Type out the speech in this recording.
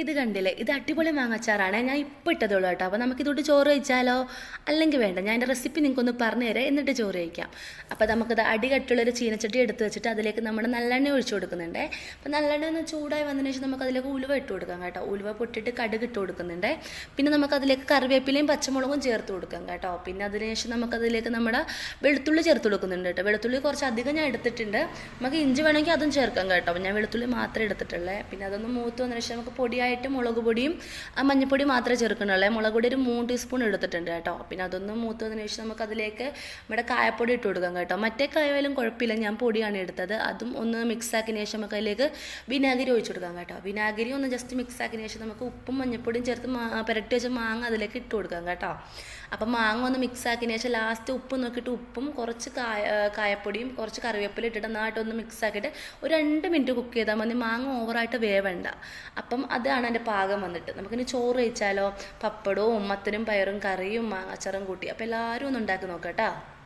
ഇത് കണ്ടില്ലേ, ഇത് അടിപൊളി മാങ്ങാച്ചാറാണ്. ഞാൻ ഇപ്പോൾ ഇട്ടതുള്ളൂ കേട്ടോ. അപ്പോൾ നമുക്കിതോട്ട് ചോറ് കഴിച്ചാലോ? അല്ലെങ്കിൽ വേണ്ട, ഞാൻ എൻ്റെ റെസിപ്പി നിങ്ങൾക്കൊന്ന് പറഞ്ഞു തരാം, എന്നിട്ട് ചോറ് കഴിക്കാം. അപ്പോൾ നമുക്കിത് അടികട്ടുള്ളൊരു ചീനച്ചട്ടി എടുത്ത് വെച്ചിട്ട് അതിലേക്ക് നമ്മൾ നല്ലെണ്ണ ഒഴിച്ചു കൊടുക്കുന്നുണ്ട്. അപ്പോൾ നല്ലെണ്ണ ഒന്ന് ചൂടായി വന്നതിന് ശേഷം നമുക്ക് അതിലേക്ക് ഉലുവ ഇട്ട് കൊടുക്കാം കേട്ടോ. ഉലുവ പൊട്ടിട്ട് കടുക് ഇട്ട് കൊടുക്കുന്നുണ്ട്. പിന്നെ നമുക്കതിലേക്ക് കറിവേപ്പിലയും പച്ചമുളകും ചേർത്ത് കൊടുക്കാം കേട്ടോ. പിന്നെ അതിന് ശേഷം നമുക്കതിലേക്ക് നമ്മുടെ വെളുത്തുള്ളി ചേർത്ത് കൊടുക്കുന്നുണ്ട് കേട്ടോ. വെളുത്തുള്ളി കുറച്ച് അധികം ഞാൻ എടുത്തിട്ടുണ്ട്. നമുക്ക് ഇഞ്ചി വേണമെങ്കിൽ അതും ചേർക്കാം കേട്ടോ. ഞാൻ വെളുത്തുള്ളി മാത്രമേ എടുത്തിട്ടുള്ളൂ. പിന്നെ അതൊന്ന് മൂത്ത് വന്നതിന് ശേഷം നമുക്ക് പൊടിയായിട്ട് മുളക് പൊടിയും മഞ്ഞൾപ്പൊടി മാത്രമേ ചേർക്കണുള്ളൂ. മുളക് പൊടി ഒരു 3 ടീസ്പൂൺ എടുത്തിട്ടുണ്ട് കേട്ടോ. പിന്നെ അതൊന്ന് മൂത്ത് വന്നതിന് ശേഷം നമുക്ക് അതിലേക്ക് നമ്മുടെ കായപ്പൊടി ഇട്ട് കൊടുക്കാം കേട്ടോ. മറ്റേ കായാലും കുഴപ്പമില്ല, ഞാൻ പൊടിയാണ് എടുത്തത്. അതും ഒന്ന് മിക്സ് ആക്കിയതിന് ശേഷം നമുക്ക് അതിലേക്ക് വിനാഗിരി ഒഴിച്ചു കൊടുക്കാം കേട്ടോ. വിനാഗിരി ഒന്ന് ജസ്റ്റ് മിക്സ് ആക്കിയതിന് ശേഷം നമുക്ക് ഉപ്പും മഞ്ഞൾപ്പൊടിയും ചേർത്ത് പുരട്ടി വെച്ച മാങ്ങ അതിലേക്ക് ഇട്ട് കൊടുക്കാം കേട്ടോ. അപ്പം മാങ്ങ ഒന്ന് മിക്സ് ആക്കിയതിന് ശേഷം ലാസ്റ്റ് ഉപ്പ് നോക്കിയിട്ട് ഉപ്പും കുറച്ച് കായപ്പൊടിയും കുറച്ച് കറിവേപ്പില ഇട്ടിട്ട് നന്നായിട്ടൊന്ന് മിക്സ് ആക്കിയിട്ട് ഒരു 2 മിനിറ്റ് കുക്ക് ചെയ്താൽ മതി. മാങ്ങ ഓവറായിട്ട് വേവണ്ട. അപ്പം അതാണ് എൻ്റെ പാകം വന്നിട്ട്. നമുക്കിനി ചോറ് കഴിച്ചാലോ? പപ്പടവും മത്തനും പയറും കറിയും മാങ്ങാച്ചാറും കൂട്ടി. അപ്പോൾ എല്ലാവരും ഒന്ന് ഉണ്ടാക്കി നോക്കാം കേട്ടോ.